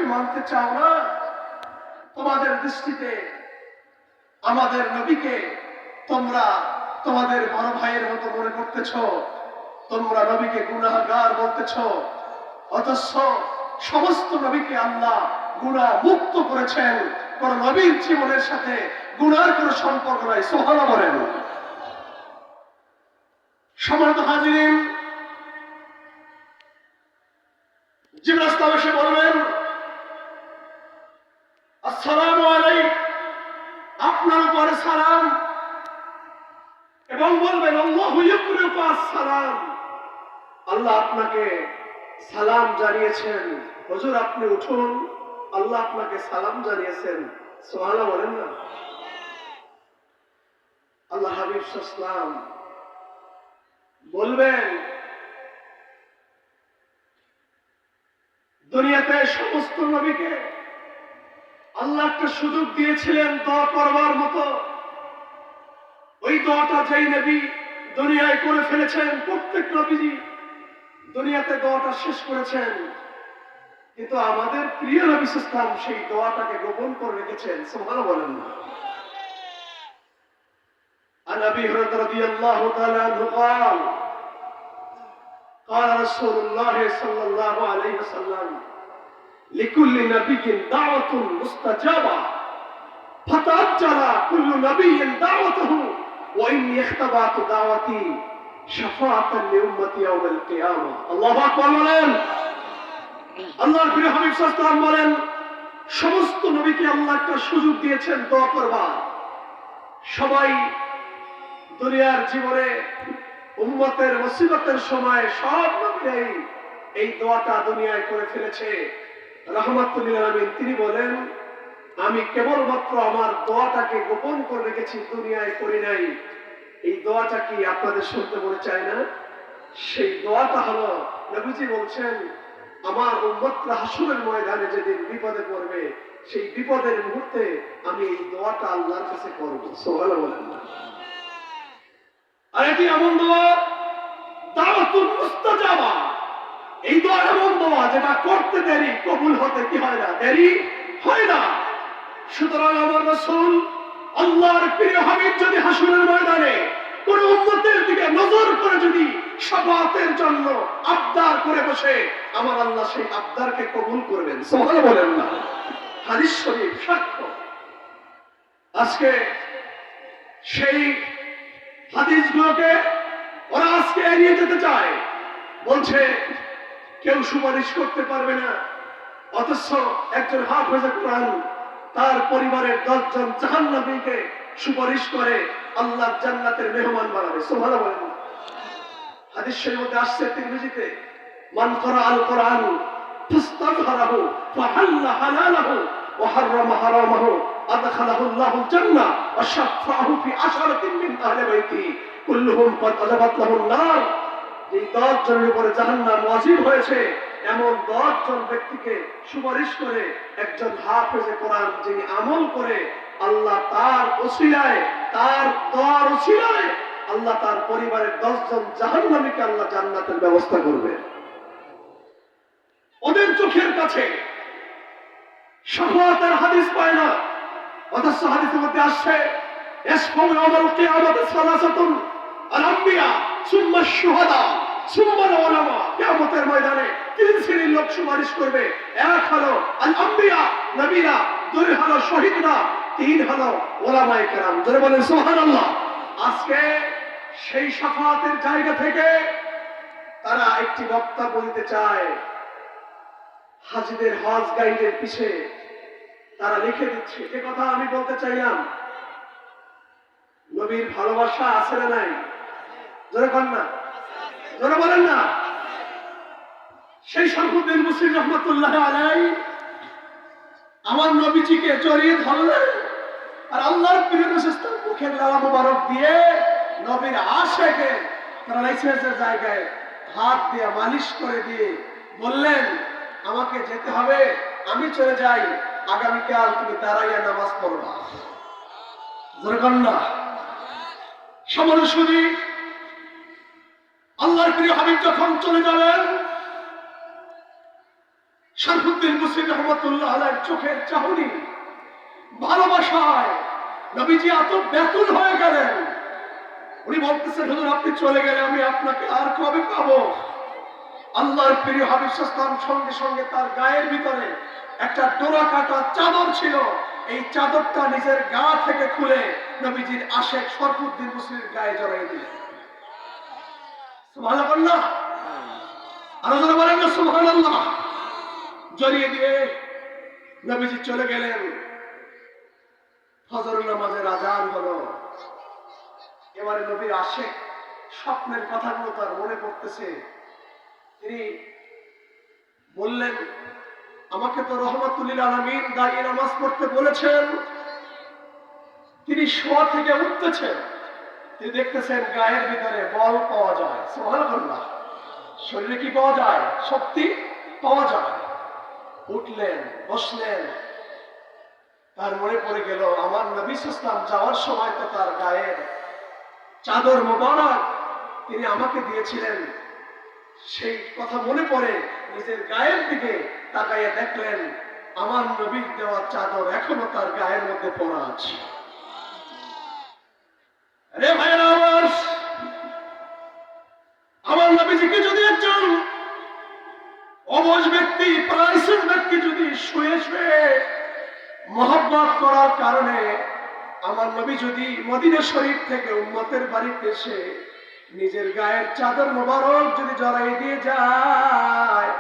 কি মানতে চাও না? তোমাদের দৃষ্টিতে আমাদের নবীকে তোমরা তোমাদের বড় ভাইয়ের মতো মনে করতেছ, তোমরা নবীকে গুনাহগার বলতেছ, অথচ সমস্ত নবীকে আল্লাহ গুনাহ মুক্ত করেছেন। কোন নবীর জীবনের সাথে গুনার কোনো সম্পর্ক নাই। সুবহানাল্লাহ বলেন। সম্মানিত হাজিরিন, জিবরাইল ইসলাম এসে বলবেন, আসসালামু আলাইকুম, আপনার উপরে সালাম, এবং বলবেন আল্লাহু ইউকরিউকা আসসালাম, আল্লাহ আপনাকে সালাম জানিয়েছেন। হুজুর আপনি উঠুন, আল্লাহ আপনাকে সালাম জানিয়েছেন। সুবহানাল্লাহ বলেন না? আল্লাহ হাবিব সাল্লাল্লাহু আলাইহি বলবেন, দুনিয়াতে সমস্ত নবীকে আল্লাহ একটা সুযোগ দিয়েছিলেন দোয়া করবার মতো। ওই দোয়াটা যেই নবী দুনিয়ায় করে ফেলেছেন, প্রত্যেক নবীজি দুনিয়াতে দোয়াটা শেষ করেছেন, কিন্তু আমাদের প্রিয় নবী সাল্লাল্লাহু আলাইহি ওয়াসাল্লাম সেই দোয়াটাকে গোপন করে রেখেছেন। সুবহানাল্লাহ বলেন না? عن ابي هريره رضي الله تعالى عنه قال قال رسول الله صلى الله عليه وسلم لكل نبي دعوة مستجابة فتعجل كل نبي دعوته وإني اختبأت دعوتي شفاعة لأمتي يوم القيامة. الله أكبر বলেন। আল্লাহর প্রিয় হাবিব সাল্লাল্লাহু আলাইহি ওয়াসাল্লাম বলেন, সমস্ত নবীকে আল্লাহ একটা সুযোগ দিয়েছেন দোয়া করবার। সবাই দুনিয়ার জীবনে উম্মতের মুসিবতের সময় সব নবীরাই এই দোয়াটা দুনিয়ায় করে ফেলেছে। রাহমাতুল লিল আলামিন তিনি বলেন, আমি কেবলমাত্র আমার দোয়াটাকে গোপন করে রেখেছি, দুনিয়ায় করি নাই। এই দোয়াটা কি আপনাদের শুনতে মনে চায় না? সেই দোয়াটা হলো, নবীজি বলছেন, আমার উম্মতরা হাসরের ময়দানে যেদিন বিপদে পড়বে, সেই বিপদের মুহূর্তে আমি এই দোয়াটা আল্লাহর কাছে করব। সুবহানাল্লাহ বলেন না? আর এটি এমন দোয়া, দাওয়াতুল মুস্তাজাবা। এই দোয়া এমন দোয়া যেটা করতে দেরি, কবুল হতে কি হয় না? দেরি হয় না। সুতরাং আমার রাসূল আল্লাহর প্রিয় হাবিব যদি হাসরের ময়দানে কোন উম্মতের দিকে নজর করে যদি শাফাআতের জন্য আবদার করে বসে, আমার আল্লাহ সেই আবদারকে কবুল করবেন। সুবহানাল্লাহ বলেন না? হাদিস শরীফ সাক্ষ্য। আজকে সেই হাদিসগুলোকে ওরা আজকে এড়িয়ে যেতে চায়, বলছে কেউ সুপারিশ করতে পারবে না, অথচ একজন হাফেজে কোরআন তার পরিবারের 10 জন জাহান্নামীকে সুপারিশ করে আল্লাহর জান্নাতের মেহমান বানাবে। সুবহানাল্লাহ বলেন। হাদিসের মধ্যে আসছে তিরমিজিতে, মান করা আল কোরআন ফাস্তাযহারাহু ফাহাল্লা হালালাহু ওয়া হাররামা হারামাহু আদখালাহু আল্লাহুল জান্নাহ ওয়া শাফাআহু ফি আশরাতিন মিন আহলি বাইতি কুল্লুহুম ক্বাদ আযাবাত লাহুন নার। এই 10 জনের উপরে জাহান্নাম ওয়াজিব হয়েছে, এমন 10 জন ব্যক্তিকে সুপারিশ করে একজন হাফেজে কোরআন যিনি আমল করে, আল্লাহ তার ওসিলায়, তার দোয়ার ওসিলায় আল্লাহ তার পরিবারের 10 জন জাহান্নামীকে আল্লাহ জান্নাতের ব্যবস্থা করবে। ওদের চোখের কাছে শাফাআতের হাদিস পায় না, অথচ হাদিসের মধ্যে আসছে ইয়াসফাউ ইয়াউমাল কিয়ামাতি সালাসাতুন আল আম্বিয়া সুম্মা শুহাদা সুম্মা আল উলামা। কিয়ামতের ময়দানে 3 শ্রেণীর লোক সুপারিশ করবে। এক হলো আল আম্বিয়া, নবীরা; 2 হলো শহীদরা; 3 হলো উলামায়ে কেরাম। জোরে বলেন সুবহানাল্লাহ। আজকে সেই শাফাআতের জায়গা থেকে তারা একটি বক্তব্য দিতে চায়। হাজীদের হজ গাইডের পিছে তারা লিখে দিচ্ছে, যে কথা আমি বলতে চাইলাম, নবীর ভালোবাসা আছে না নাই? জোরে বলেন না, জোরে বলেন না। সেই শরফুদ্দীন মুসলিম রহমাতুল্লাহ আলাইহি আমার নবীজিকে জড়িয়ে ধরলেন, আর আল্লাহর প্রিয় রাসূল মুখের লালা মোবারক দিয়ে নবীর আশিকে তারা লাইসেন্সের জায়গায় হাত দিয়ে মালিশ করে দিয়ে বললেন, আমাকে যেতে হবে, আমি চলে যাই, আগামীকাল তুমি দাঁড়াইয়া নামাজ পড়বা। যেরকম না সমরসুদি আল্লাহর প্রিয় হাবিব যখন চলে যাবেন, শরফুদ্দীন মুসলিম রহমতুল্লাহ আলাইহির চোখের চাহনি ভালোবাসায় নবীজি এত ব্যাকুল হয়ে গেলেন। উনি বলতেছেন, হুজুর আপনি চলে গেলে আমি আপনাকে আর কবে পাবো? আল্লাহর প্রিয় হাবিব সাল্লাল্লাহু আলাইহি ওয়াসাল্লাম সঙ্গে সঙ্গে তার গায়ের ভিতরে একটা ডোরা কাটা চাদর ছিল, এই চাদরটা নিজের গা থেকে খুলে নবীজির আশেক শরফুদ্দীন মুসলিমের গায়ে জড়াই দিলেন। সুবহানাল্লাহ, আর যারা বলেন না সুবহানাল্লাহ, জড়িয়ে দিয়ে নবীজি চলে গেলেন। ফজর নামাজের আযান হলো। এবারে নবীর আশেক স্বপ্নের কথাগুলো তার মনে পড়তেছে। তিনি বললেন, আমাকে তো রহমাতুল লিল আলামিন দাঁড়িয়ে নামাজ পড়তে বলেছেন। তিনি শোয়া থেকে উঠতেছেন, তিনি দেখতেছেন গায়ের ভিতরে বল পাওয়া যায়। সুবহানাল্লাহ, শরীরে কি পাওয়া যায়? শক্তি পাওয়া যায়। উঠলেন, বসলেন। তার মনে পড়ে গেল, আমার নবী সাল্লাল্লাহু আলাইহি ওয়াসাল্লাম যাওয়ার সময় তো তার গায়ের চাদর মোবারক তিনি আমাকে দিয়েছিলেন। সেই কথা মনে পড়ে নিজের গায়ের দিকে তাকাইয়া দেখলেন, আমার নবীর দেওয়া চাদর এখনো তার গায়ের মধ্যে পড়া আছে। রে ভাইরা আমার নবীজিকে যদি একজন অবশ ব্যক্তি, প্রায়শই ব্যক্তি যদি শুয়ে শুয়ে মহব্বত করার কারণে আমার নবী যদি মদিনা শরীফ থেকে উম্মতের বাড়িতে এসে নিজের গায়ের চাদর মোবারক যদি জড়াই দিয়ে যায়,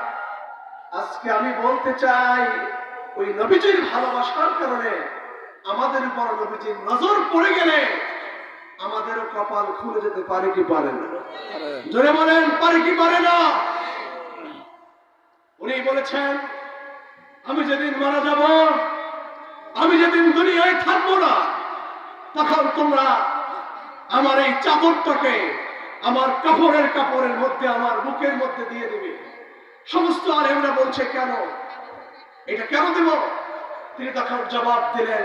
আজকে আমি বলতে চাই ওই নবীজির ভালোবাসার কারণে আমাদের উপর নবীজির নজর পড়ে গেলে আমাদেরও কপাল খুলে যেতে পারে কি পারে না? জোরে বলেন, পারে কি পারে না? উনি বলেছেন, আমি যেদিন মারা যাব, আমি যেদিন দুনিয়ায় থাকবো না, তখন তোমরা আমার এই চাদরটাকে আমার কাপড়ের মধ্যে, আমার বুকের মধ্যে দিয়ে দিবে। সমস্ত আলেমরা বলছে, কেন এটা কেন দেব? তিনি তখন জবাব দিলেন,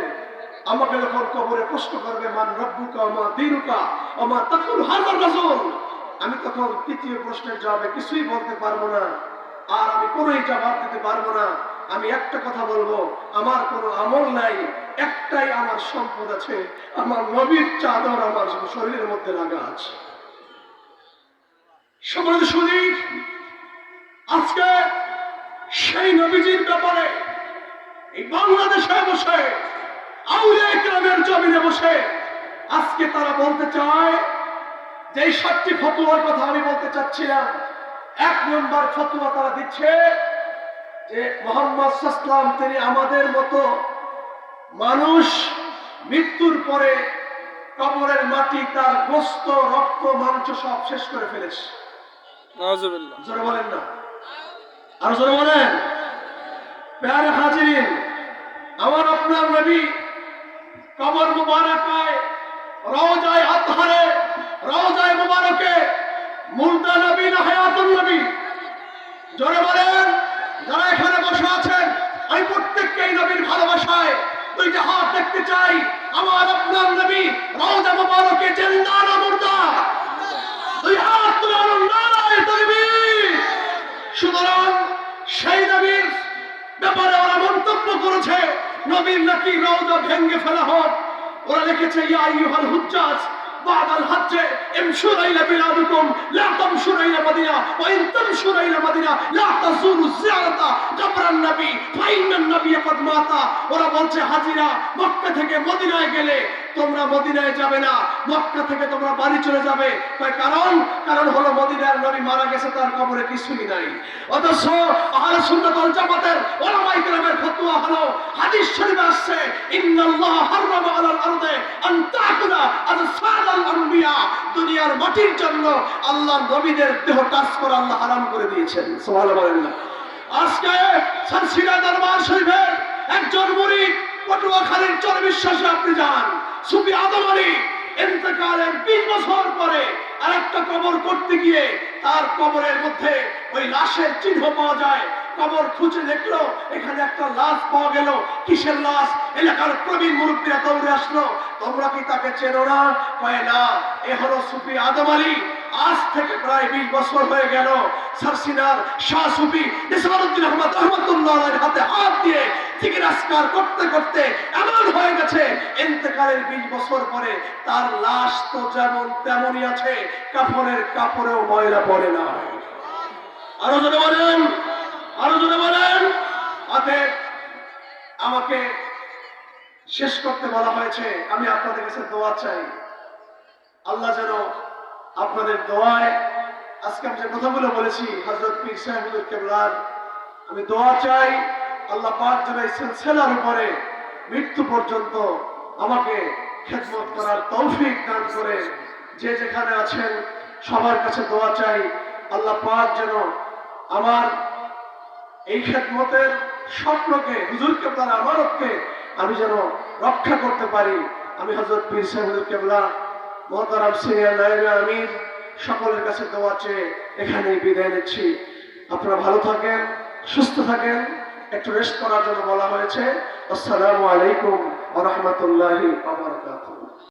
আমাকে যখন কবরে প্রশ্ন করবে মান রব্বুকা ওয়া মা দীনুকা ওয়া মা তাকুল হাযার রাসূল, আমি তখন তৃতীয় প্রশ্নের জবাবে কিছুই বলতে পারবো না, আর আমি কোনোই জবাব দিতে পারবো না। আমি একটা কথা বলবো, আমার কোনো আমল নাই, একটাই আমার সম্পদ আছে, আমার নবীর চাদর আমার শরীরের মধ্যে লাগা আছে। সম্মানিত শুনি, আজকে সেই নবীজির ব্যাপারে এই বাংলাদেশে বসে, আউলিয়া ইকরামের জমিনে বসে আজকে তারা বলতে চায় যে এই 7টি ফতোয়ার কথা আমি বলতে চাচ্ছিলাম। 1 নম্বর ফতোয়া তারা দিচ্ছে যে মুহাম্মদ সাল্লাল্লাহু আলাইহি ওয়াসাল্লাম তিনি আমাদের মতো মানুষ, মৃত্যুর পরে কবরের মাটি তার গোশত, রক্ত, মাংস সব শেষ করে ফেলেছে। নাউজুবিল্লাহ, জোরে বলেন না, আর জোরে বলেন। প্যারে হাজিরিন, আমার আপনার নবী কবর মুবারকায়, রওজায়ে আতহারে, রওজায়ে মুবারকে মুর্দা নবী না হায়াতুন নবী? জোরে বলেন। যারা এখানে বসে আছেন, আমি প্রত্যেককে এই নবীর ভালোবাসায় 2টা হাত দেখতে চাই। আমার আপনার নবী রওজা মুবারকে জিন্দা না মুর্দা? 2 হাত তুলে নারায়ে তাকবীর। সুতরাং সেই নবীর ব্যাপারে ওরা মন্তব্য করেছে নবীর নাকি রওজা ভেঙে ফেলা হোক। ওরা লিখেছে, ইয়া আইয়ুহাল হুজ্জাজ বাদাল হজ্জে ইমশুর ইলা বিলাদিকুম লা তামশুর ইলা মদিনা ওয়া ইন তামশুর ইলা মদিনা লা তাজুরু জিয়ারাতা কবরান নবী ফাইনান নবী কদ মাতা। ওরা বলছে, হাজিরা মক্কা থেকে মদিনায় গেলে তোমরা মদিনায় যাবে না, মক্কা থেকে তোমরা বাড়ি চলে যাবে। কারণ হলো মদিনার নবী মারা গেছে, তার কবরে কিছুই নাই। অথচ আহলে সুন্নাত ওয়াল জামাতের উলামায়ে কেরামের ফতোয়া হলো, হাদিস শরীফে আসছে, ইন্নাল্লাহ হারামা আলাল আরদে আন তাকুলা আজসাদাল আম্বিয়া। দুনিয়ার মাটির জন্য আল্লাহ নবীদের দেহ টাচ করা আল্লাহ হারাম করে দিয়েছেন। সুবহানাল্লাহ। আজকে সানসিরা দরবার শরীফের একজন মুরিদ পটুয়াখালীর চর বিশ্বাসে আপনি যান, সুফি আদম আলী ইন্তেকালের 20 বছর পরে আরেকটা কবর করতে গিয়ে তার কবরের মধ্যে ওই লাশের চিহ্ন পাওয়া যায়। কবর খুঁজে দেখলো, এখানে একটা লাশ পাওয়া গেল। কিসের লাশ? এলাকার প্রবীণ মুরব্বীরা দৌড়ে আসলো, তোমরা কি তাকে চেনো না? কয় না, এ হলো সুফি আদম আলী। আজ থেকে প্রায় 20 বছর হয়ে গেল সারসিনার শাহ সুফি নিসারউদ্দিন আহমদ রহমাতুল্লাহ আলাইহির হাতে হাত দিয়ে জিকির আজকার করতে করতে এমন হয়ে গেছে ইন্তেকালের 20 বছর পরে তার লাশ তো যেমন তেমনই আছে, কাফনের কাপড়েও ময়লা পড়ে না। আরো জোরে বলেন, আরো জোরে বলেন। অতএব আমাকে শেষ করতে বলা হয়েছে, আমি আপনাদের কাছে দোয়া চাই। আল্লাহ যেন আপনাদের দোয়ায়, আজকে আমি যে কথাগুলো বলেছি হযরত পীর সাহেব হুজুর কেবলার, আমি দোয়া চাই আল্লাহ পাক যেন এই সিলসিলার উপরে মৃত্যু পর্যন্ত আমাকে খেদমত করার তৌফিক দান করে। যে যেখানে আছেন সবার কাছে দোয়া চাই আল্লাহ পাক যেন আমার এই খেদমতের স্বপ্নকে, হুজুর কেবলার আমানতকে আমি যেন রক্ষা করতে পারি। আমি হযরত পীর সাহেব হুজুর কেবলা মোহতারাম সিনিয়র নায়েবে আমির সকলের কাছে দোয়া চেয়ে এখানেই বিদায় নিচ্ছি। আপনারা ভালো থাকেন, সুস্থ থাকেন। একটু রেস্ট করার জন্য বলা হয়েছে। আসসালামু আলাইকুম ওয়া রাহমাতুল্লাহি ওয়া বারাকাতুহু।